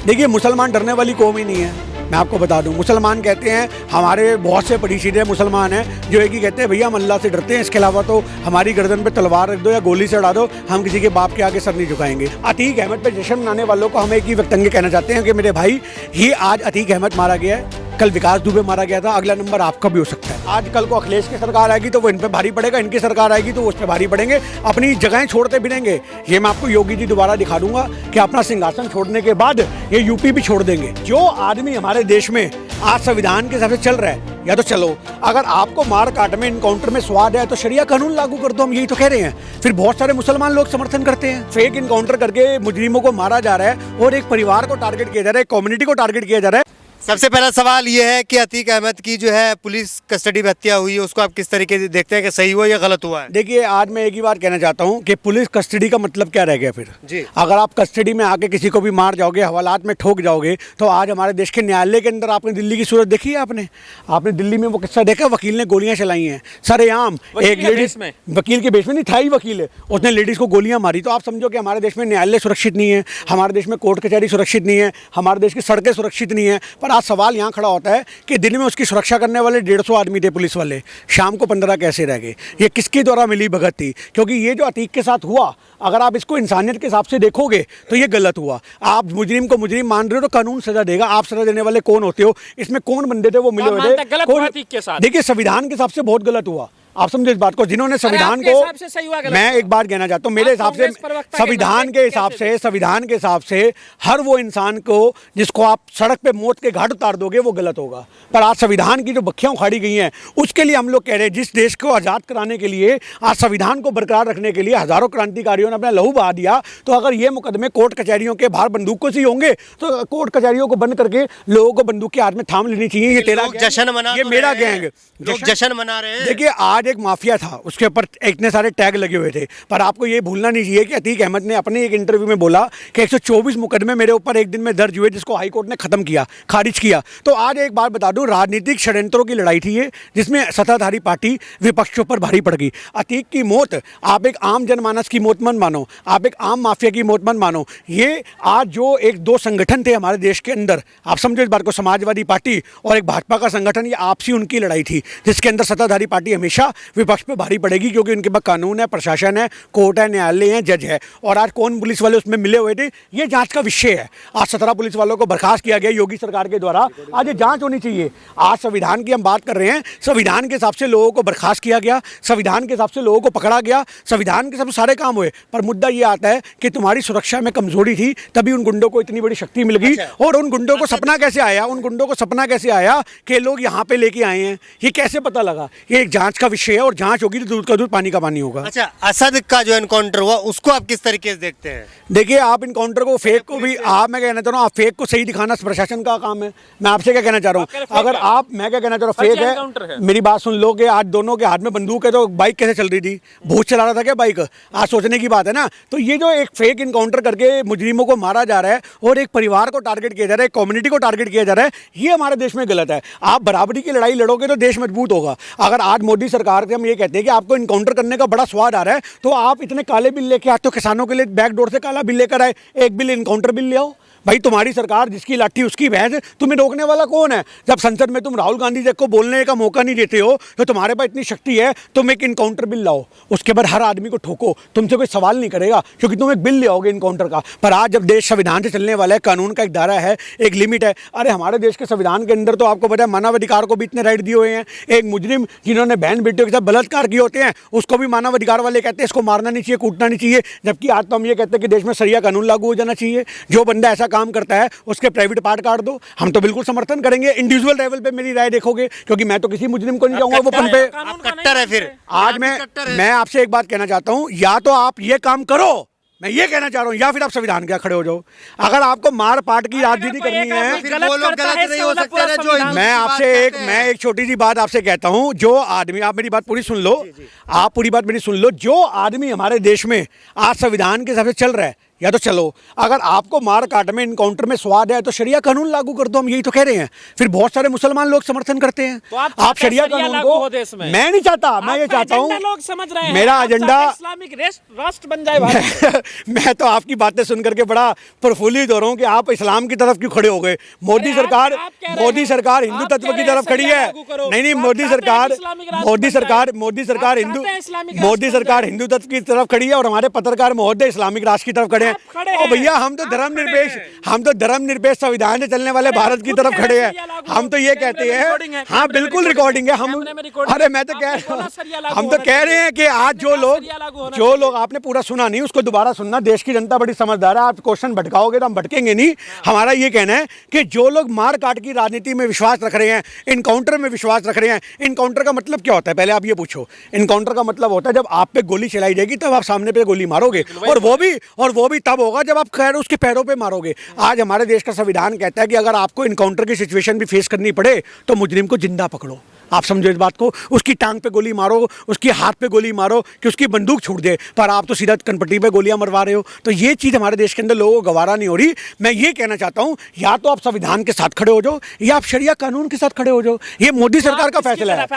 देखिए, मुसलमान डरने वाली कौम ही नहीं है। मैं आपको बता दूं, मुसलमान कहते हैं, हमारे बहुत से पड़ोसी मुसलमान हैं जो एक ही कहते हैं, भैया हम अल्लाह से डरते हैं, इसके अलावा तो हमारी गर्दन पे तलवार रख दो या गोली से उड़ा दो, हम किसी के बाप के आगे सर नहीं झुकाएंगे। अतीक अहमद पे जश्न मनाने वालों को हम एक ही वक्तव्य कहना चाहते हैं कि मेरे भाई, ये आज अतीक अहमद मारा गया है, कल विकास दुबे मारा गया था, अगला नंबर आपका भी हो सकता है। आज कल को अखिलेश की सरकार आएगी तो वो इन पे भारी पड़ेगा, इनकी सरकार आएगी तो वो उस पर भारी पड़ेंगे, अपनी जगहें छोड़ते फिरेंगे। ये मैं आपको योगी जी दोबारा दिखा दूंगा कि अपना सिंहासन छोड़ने के बाद ये यूपी भी छोड़ देंगे। जो आदमी हमारे देश में आज संविधान के हिसाब से चल रहा है, या तो चलो, अगर आपको मार काट में, इनकाउंटर में स्वाद है तो शरिया कानून लागू कर दो, हम यही तो कह रहे हैं। फिर बहुत सारे मुसलमान लोग समर्थन करते हैं। फेक इनकाउंटर करके मुजरिमों को मारा जा रहा है और एक परिवार को टारगेट किया जा रहा है, एक कम्युनिटी को टारगेट किया जा रहा है। सबसे पहला सवाल ये है कि अतीक अहमद की जो है पुलिस कस्टडी में हत्या हुई है, उसको आप किस तरीके से देखते हैं कि सही हुआ या गलत हुआ है? देखिए, आज मैं एक ही बात कहना चाहता हूं कि पुलिस कस्टडी का मतलब क्या रह गया फिर जी। अगर आप कस्टडी में आके किसी को भी मार जाओगे, हवालात में ठोक जाओगे, तो आज हमारे देश के न्यायालय के अंदर आपने दिल्ली की सूरत देखी है? आपने दिल्ली में वो किस्सा देखा, वकील ने गोलियां चलाई हैं सरेआम, एक लेडीज में, वकील के बेस में नहीं था ही वकील है, उसने लेडीज को गोलियां मारी। तो आप समझो कि हमारे देश में न्यायालय सुरक्षित नहीं है, हमारे देश में कोर्ट कचहरी सुरक्षित नहीं है, हमारे देश की सड़कें सुरक्षित नहीं है। पर आज सवाल यहाँ खड़ा होता है कि दिन में उसकी सुरक्षा करने वाले 150 आदमी थे पुलिस वाले, शाम को 15 कैसे रह गए? ये किसके द्वारा मिली भगत थी? क्योंकि ये जो अतीक के साथ हुआ, अगर आप इसको इंसानियत के हिसाब से देखोगे तो ये गलत हुआ। आप मुजरिम को मुजरिम मान रहे हो तो कानून सजा देगा। आप सजा देने वाले कौन होते हो? इसमें कौन बंदे थे वो मिले हुए थे? देखिए, संविधान के हिसाब से बहुत गलत हुआ। आप समझो इस बात को, जिन्होंने संविधान को, मैं एक बात कहना चाहता हूँ, मेरे हिसाब से संविधान के हिसाब से हर वो इंसान को जिसको आप सड़क पे मौत के घाट उतार दोगे वो गलत होगा। पर आज संविधान की जो बखियां उखाड़ी गई हैं, उसके लिए हम लोग कह रहे हैं, जिस देश को आज़ाद कराने के लिए, आज संविधान को बरकरार रखने के लिए हजारों क्रांतिकारियों ने अपना लहू बहा दिया, तो अगर ये मुकदमे कोर्ट कचहरियों के बाहर बंदूकों से ही होंगे तो कोर्ट कचहरियों को बंद करके लोगों को बंदूक के हाथ में थाम लेनी चाहिए। ये तेरा जश्न मना, ये मेरा गैंग, जश्न मना रहे हैं। देखिए, आज एक माफिया था, उसके ऊपर इतने सारे टैग लगे हुए थे, पर आपको ये भूलना नहीं चाहिए कि अतीक अहमद ने अपने एक इंटरव्यू में बोला कि 124 मुकदमे मेरे ऊपर एक दिन में दर्ज हुए, जिसको हाई कोर्ट ने खत्म किया, खारिज किया। तो आज एक बात बता दूं, राजनीतिक षड्यंत्रों की लड़ाई थी ये, जिसमें सत्ताधारी पार्टी विपक्ष के ऊपर भारी पड़ गई। अतीक की मौत आप एक आम जनमानस की मौत मत मानो, आप एक आम माफिया की मौत मत मानो। ये आज जो एक दो संगठन थे हमारे देश के अंदर, आप समझो इस बात को, समाजवादी पार्टी और एक भाजपा का संगठन, ये आपसी उनकी लड़ाई थी, जिसके अंदर सत्ताधारी पार्टी हमेशा विपक्ष पे भारी पड़ेगी, क्योंकि उनके पास कानून है, प्रशासन है, कोर्ट है, न्यायालय है, जज है। और आज कौन पुलिस वाले उसमें मिले हुए थे, ये जांच का विषय है। आज 17 पुलिस वालों को बर्खास्त किया गया योगी सरकार के द्वारा, आज ये जांच होनी चाहिए। आज संविधान की हम बात कर रहे हैं, संविधान के हिसाब से लोगों को बर्खास्त किया गया, संविधान के हिसाब से लोगों को पकड़ा गया, संविधान के हिसाब से सारे काम हुए। पर मुद्दा ये आता है कि तुम्हारी सुरक्षा में कमजोरी थी, तभी उन गुंडों को इतनी बड़ी शक्ति मिल गई। और उन गुंडों को सपना कैसे आया, कि लोग यहाँ पे लेके आए हैं, ये कैसे पता लगा? ये एक जांच का विषय है, और जांच होगी तो दूध का दूध पानी का पानी होगा। अच्छा, असद का जो एनकाउंटर हुआ उसको आप किस तरीके से देखते हैं? देखिए, आप इनकाउंटर को, फेक को भी, मैं कहना चाह रहा हूँ, आप फेक को सही दिखाना प्रशासन का काम है। मैं आपसे क्या कहना चाह रहा हूँ, अगर आप, मैं क्या कहना चाह रहा हूँ, फेक है, मेरी बात सुन लो कि आज दोनों के हाथ में बंदूक है, तो बाइक कैसे चल रही थी? भूत चला रहा था क्या बाइक? आज सोचने की बात है ना। तो ये जो एक फेक इनकाउंटर करके मुजरिमों को मारा जा रहा है और एक परिवार को टारगेट किया जा रहा है, कम्युनिटी को टारगेट किया जा रहा है, ये हमारे देश में गलत है। आप बराबरी की लड़ाई लड़ोगे तो देश मजबूत होगा। अगर आज मोदी सरकार से हम ये कहते हैं कि आपको इनकाउंटर करने का बड़ा स्वाद आ रहा है, तो आप इतने काले बिल लेके आते हो, किसानों के लिए बैकडोर से काला बिल लेकर आए, एक बिल इनकाउंटर बिल ले आओ। भाई, तुम्हारी सरकार, जिसकी लाठी उसकी भैंस, तुम्हें रोकने वाला कौन है? जब संसद में तुम राहुल गांधी जी को बोलने का मौका नहीं देते हो, तो तुम्हारे पास इतनी शक्ति है, तुम एक इनकाउंटर बिल लाओ, उसके बाद हर आदमी को ठोको, तुमसे कोई सवाल नहीं करेगा, क्योंकि तुम एक बिल ले आओगे इनकाउंटर का। पर आज जब देश संविधान से चलने वाला है, कानून का एक दायरा है, एक लिमिट है। अरे हमारे देश के संविधान के अंदर तो आपको पता है, मानवाधिकार को भी इतने राइट दिए हुए हैं। एक मुजरिम जिन्होंने बहन बेटियों के साथ बलात्कार किए होते हैं, उसको भी मानवाधिकार वाले कहते हैं इसको मारना नहीं चाहिए, कूटना नहीं चाहिए। जबकि आज तो हम ये कहते हैं कि देश में शरिया कानून लागू हो जाना चाहिए। जो बंदा ऐसा काम करता है उसके प्राइवेट पार्ट काट दो, हम तो बिल्कुल समर्थन करेंगे। इंडिविजुअल लेवल पे मेरी राय देखोगे, क्योंकि मैं तो किसी मुजरिम को नहीं जाऊंगा वो पन पे। कट्टर है फिर। आज मैं आपसे एक बात कहना चाहता हूं, या तो आप ये काम करो, मैं ये कहना चाह रहा हूं, या फिर आप संविधान के खड़े हो जाओ। अगर आपको मार पाट की राजनीति करनी है, मैं एक छोटी सी बात आपसे कहता हूं, जो आदमी, आप मेरी बात पूरी सुन लो, आप पूरी बात मेरी सुन लो, जो आदमी हमारे देश में आज संविधान के हिसाब से चल रहा है, या तो चलो। अगर आपको मार काट में इनकाउंटर में स्वाद है तो शरिया कानून लागू कर दो, हम यही तो कह रहे हैं। फिर बहुत सारे मुसलमान लोग समर्थन करते हैं। तो आप आप शरिया कानून लागू को, हो देश में। मैं नहीं चाहता, मैं ये चाहता हूँ, लोग समझ रहे हैं मेरा एजेंडा, इस्लामिक राष्ट्र बन जाए भारत। मैं तो आपकी बातें सुनकर के बड़ा प्रफुल्लित हो रहा हूँ कि आप इस्लाम की तरफ क्यों खड़े हो गए। मोदी सरकार, मोदी सरकार हिंदू तत्व की तरफ खड़ी है। नहीं, मोदी सरकार हिंदू तत्व की तरफ खड़ी है और हमारे पत्रकार महोदय इस्लामिक राष्ट्र की तरफ खड़े हैं। और भैया हम तो धर्मनिरपेक्ष संविधान से चलने वाले भारत की तरफ खड़े हैं। हम तो ये कहते हैं, हाँ बिल्कुल रिकॉर्डिंग है। हम, अरे मैं तो कह रहा हूँ, हम तो कह रहे हैं कि आज जो लोग आपने पूरा सुना नहीं, उसको दोबारा सुनना। देश की जनता बड़ी समझदार है, आप क्वेश्चन भटकाओगे तो हम भटकेंगे नहीं। हमारा ये कहना है कि जो लोग मार काट की राजनीति में विश्वास रख रहे हैं, इनकाउंटर में विश्वास रख रहे हैं, इनकाउंटर का मतलब क्या होता है पहले आप ये पूछो। इनकाउंटर का मतलब होता है जब आप पे गोली चलाई जाएगी तब आप सामने पे गोली मारोगे, और वो भी तब होगा जब आप खैर उसके पैरों पे मारोगे। आज हमारे देश का संविधान कहता है कि अगर आपको इनकाउंटर की सिचुएशन भी फेस करनी पड़े तो मुजरिम को जिंदा पकड़ो। आप समझो इस बात को, उसकी टांग पे गोली मारो, उसके हाथ पे गोली मारो कि उसकी बंदूक छूट दे, पर आप तो सीधा कनपट्टी पे गोलियां मरवा रहे हो। तो ये चीज़ हमारे देश के अंदर लोगों को गवारा नहीं हो रही। मैं ये कहना चाहता हूँ, या तो आप संविधान के साथ खड़े हो जाओ या आप शरिया कानून के साथ खड़े हो जाओ। ये मोदी सरकार का फैसला है।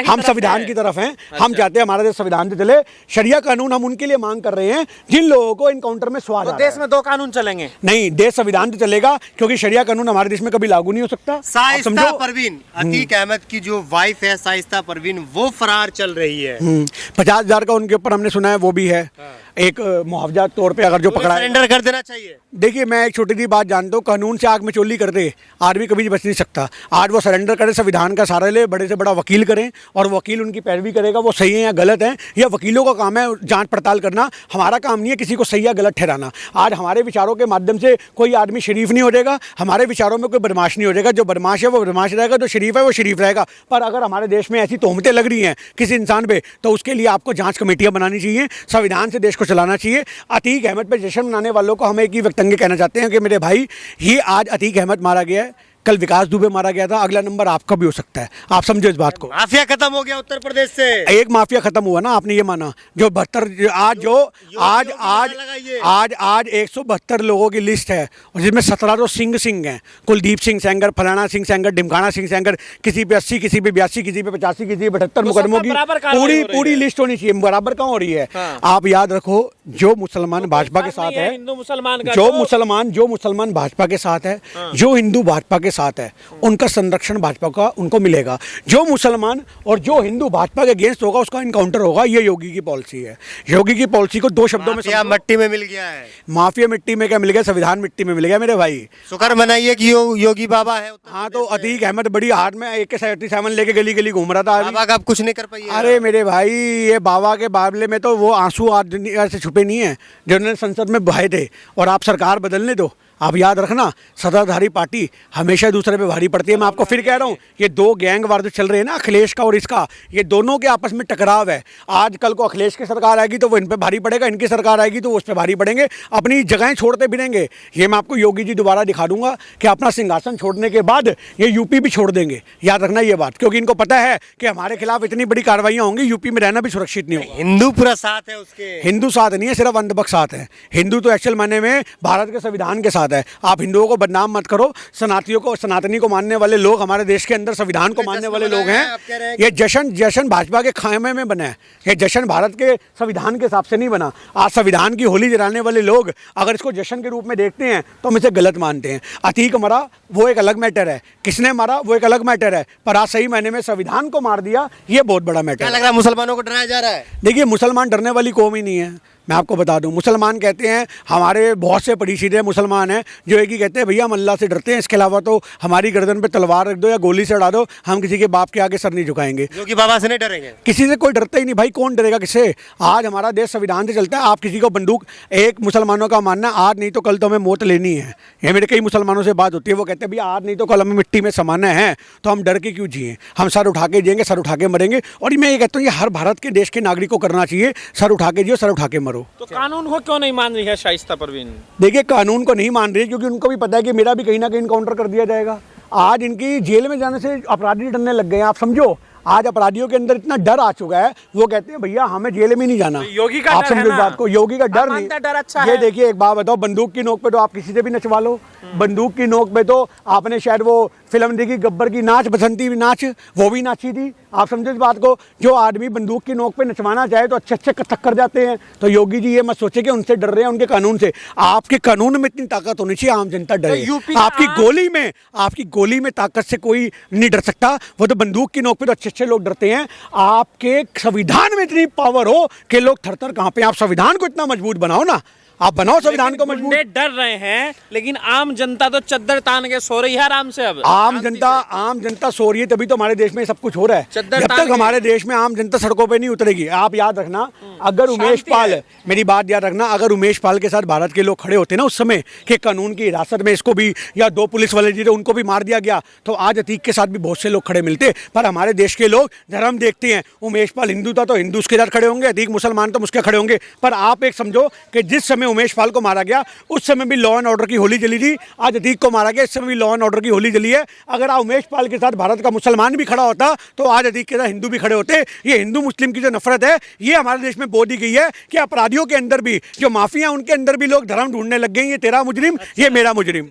हम संविधान की तरफ हैं। हम चाहते हैं हमारा देश संविधान से चले। शरिया कानून हम उनके लिए मांग कर रहे हैं जिन लोगों को इनकाउंटर में स्वाद। देश में 2 कानून चलेंगे नहीं, देश संविधान से चलेगा, क्योंकि शरिया कानून हमारे देश में कभी लागू नहीं हो सकता। शाइस्ता परवीन, अतीक अहमद की जो वाइफ है शाइस्ता परवीन, वो फरार चल रही है। 50,000 का उनके ऊपर हमने सुना है, वो भी है एक मुआवजा तौर पे अगर जो पकड़ा है। सरेंडर कर देना चाहिए। देखिए मैं एक छोटी सी बात जानता हूँ, कानून से आग में चोली कर दे आदमी कभी बच नहीं सकता। आज वो सरेंडर करे, संविधान का सहारा ले, बड़े से बड़ा वकील करें और वकील उनकी पैरवी करेगा, वो सही है या गलत है, या वकीलों का काम है जांच पड़ताल करना। हमारा काम नहीं है किसी को सही या गलत ठहराना। आज हमारे विचारों के माध्यम से कोई आदमी शरीफ नहीं हो जाएगा, हमारे विचारों में कोई बदमाश नहीं हो जाएगा। जो बदमाश है वो बदमाश रहेगा, जो शरीफ है वो शरीफ रहेगा। पर अगर हमारे देश में ऐसी तोहमतें लग रही हैं किसी इंसान पे, तो उसके लिए आपको जांच कमेटियां बनानी चाहिए, संविधान से देश को चलाना चाहिए। अतीक अहमद पे जश्न मनाने वालों को हम एक ही व्यक्तंग कहना चाहते हैं कि मेरे भाई, ये आज अतीक अहमद मारा गया है, कल विकास दुबे मारा गया था, अगला नंबर आपका भी हो सकता है। आप समझो इस बात को। माफिया खत्म हो गया उत्तर प्रदेश से। एक माफिया खत्म हुआ ना, आपने ये माना। जो 72 आज 172 लोगों की लिस्ट है, और जिसमें 17 तो सिंह हैं, कुलदीप सिंह सेंगर, फलाना सिंह सेंगर, ढिमकाना सिंह सेंगर, किसी पे 80, किसी पे 82, किसी पे 85, किसी पे 78 मुकदमों की पूरी लिस्ट होनी चाहिए। बराबर कहाँ हो रही है? आप याद रखो, जो मुसलमान भाजपा के साथ है, हिंदू मुसलमान का, जो मुसलमान भाजपा के साथ है, जो हिंदू भाजपा के साथ है, उनका संरक्षण भाजपा का उनको मिलेगा। जो मुसलमान और जो हिंदू भाजपा के अगेंस्ट होगा उसका इनकाउंटर होगा। ये योगी की पॉलिसी है। योगी की पॉलिसी को 2 शब्दों में माफिया मिट्टी में मिल गया है। माफिया मिट्टी में क्या मिल गया? संविधान मिट्टी में मिल गया मेरे भाई। शुक्र मनाइए कि योगी बाबा है। हाँ, तो अतीक अहमद बड़ी हाथ में AK-47 लेके गली गली घूम रहा था। बाबा का आप कुछ नहीं कर पाइए। अरे मेरे भाई, ये बाबा के मामले में तो वो आंसू आज से छुपे नहीं है जो उन्होंने संसद में बहाए थे। और आप सरकार बदलने दो, आप याद रखना, सत्ताधारी पार्टी हमेशा दूसरे पे भारी पड़ती है। मैं आपको फिर कह रहा हूँ, ये 2 गैंग वार जो चल रहे हैं ना, अखिलेश का और इसका, ये दोनों के आपस में टकराव है। आज कल को अखिलेश की सरकार आएगी तो वो इन पे भारी पड़ेगा, इनकी सरकार आएगी तो वो उस पर भारी पड़ेंगे, अपनी जगहें छोड़ते फिरेंगे। ये मैं आपको योगी जी दोबारा दिखा दूंगा कि अपना सिंहासन छोड़ने के बाद ये यूपी भी छोड़ देंगे। याद रखना ये बात, क्योंकि इनको पता है कि हमारे खिलाफ इतनी बड़ी कार्रवाइयाँ होंगी, यूपी में रहना भी सुरक्षित नहीं होगा। हिंदू पूरा साथ है उसके। हिंदू साथ नहीं है, सिर्फ अंधभक्त साथ है। हिंदू तो एक्चुअल मायने में भारत के संविधान के साथ है। आप हिंदुओं को बदनाम मत करो। सनातनी को मानने वाले लोग हमारे देश के अंदर संविधान को मानने वाले लोग हैं। ये जश्न भाजपा के खामे में बना है। ये जश्न भारत के संविधान के हिसाब से नहीं बना। आज संविधान की होली जलाने वाले लोग अगर इसको जश्न के रूप में देखते हैं तो हम इसे गलत मानते हैं। अतीक मरा वो एक अलग मैटर है, किसने मारा वो एक अलग मैटर है, पर आज सही मायने में संविधान को मार दिया, ये बहुत बड़ा मैटर है। क्या लग रहा है मुसलमानों को डराया जा रहा है? देखिए, मुसलमान डरने वाली कौम ही नहीं है। मैं आपको बता दूं, मुसलमान कहते हैं, हमारे बहुत से पड़ीसीदे मुसलमान हैं जो एक ही कहते हैं, भैया हम अल्लाह से डरते हैं, इसके अलावा तो हमारी गर्दन पे तलवार रख दो या गोली से उड़ा दो, हम किसी के बाप के आगे सर नहीं झुकाएंगे। योगी बाबा से नहीं डरेंगे? किसी से कोई डरता ही नहीं भाई, कौन डरेगा किससे? आज हमारा देश संविधान से चलता है। आप किसी को बंदूक, एक मुसलमानों का मानना आज नहीं तो कल तो हमें मौत लेनी है। ये मेरे कई मुसलमानों से बात होती है, वो कहते हैं भैया आज नहीं तो कल हमें मिट्टी में समाना है, तो हम डर के क्यों जिए? हम सर उठा के जिएंगे, सर उठा के मरेंगे। और मैं ये कहता हूँ, ये हर भारत के देश के नागरिक को करना चाहिए, सर उठा के जियो, सर उठा के मरो। तो कानून क्यों नहीं मान रही है शाइस्ता परवीन? देखिए, कानून को नहीं मान रही है क्योंकि उनको भी पता है कि मेरा भी कहीं ना कहीं इनकाउंटर कर दिया जाएगा। आज इनकी जेल में जाने से अपराधी डरने लग गए हैं। आप समझो, आज अपराधियों के अंदर इतना डर आ चुका है, वो कहते हैं भैया हमें जेल में नहीं जाना। योगी का आप डर है समझो इस ना। बात को, योगी का डर आप नहीं। मानते हैं डर अच्छा ये है? देखिए एक बात बताओ, बंदूक की नोक पे तो आप किसी से भी नचवा लो। बंदूक की नोक पे तो आपने शायद वो फिल्म देखी गब्बर की नाच, बसंती नाच, वो भी नाची थी। आप समझो इस बात को, जो आदमी बंदूक की नोक पे नचवाना चाहे तो अच्छे अच्छे टक्कर जाते हैं। तो योगी जी ये मत सोचे कि उनसे डर रहे हैं, उनके कानून से। आपके कानून में इतनी ताकत होनी चाहिए, आम जनता डरे। यूपी का आपकी गोली में ताकत से कोई नहीं डर सकता। वो तो बंदूक की नोक पे तो अच्छे अच्छे लोग डरते हैं। आपके संविधान में इतनी पावर हो कि लोग थर थर कांपे। आप संविधान को इतना मजबूत बनाओ ना, आप बनाओ संविधान को मजबूत। गुंडे डर रहे हैं, लेकिन आम जनता तो चद्दर तान के सो रही है आराम से। अब आम जनता सो रही है, तभी तो हमारे देश में सब कुछ हो रहा है। चद्दर जब तान तक के। हमारे देश में आम जनता सड़कों पे नहीं उतरेगी, आप याद रखना, अगर उमेश शांति पाल, है। मेरी बात याद रखना, अगर उमेश पाल के साथ भारत के लोग खड़े होते ना उस समय कि कानून की हिरासत में इसको भी, या 2 पुलिस वाले जी थे उनको भी मार दिया गया, तो आज अतीक के साथ भी बहुत से लोग खड़े मिलते। पर हमारे देश के लोग धर्म देखते हैं। उमेश पाल हिंदू था तो हिंदू उसके साथ खड़े होंगे, अतीक मुसलमान तो उसके खड़े होंगे। पर आप एक समझो कि जिस समय उमेश पाल को मारा गया उस समय भी लॉ एंड ऑर्डर की होली जली थी। आज अतीक को मारा गया, इस समय भी लॉ एंड ऑर्डर की होली जली है। अगर उमेश पाल के साथ भारत का मुसलमान भी खड़ा होता तो आज अतीक के साथ हिंदू भी खड़े होते। ये हिंदू मुस्लिम की जो नफरत है, ये हमारे देश में बो दी गई है कि अपराधियों के अंदर भी, जो माफिया उनके अंदर भी लोग धर्म ढूंढने लग गए। ये तेरा मुजरिम, ये मेरा मुजरिम।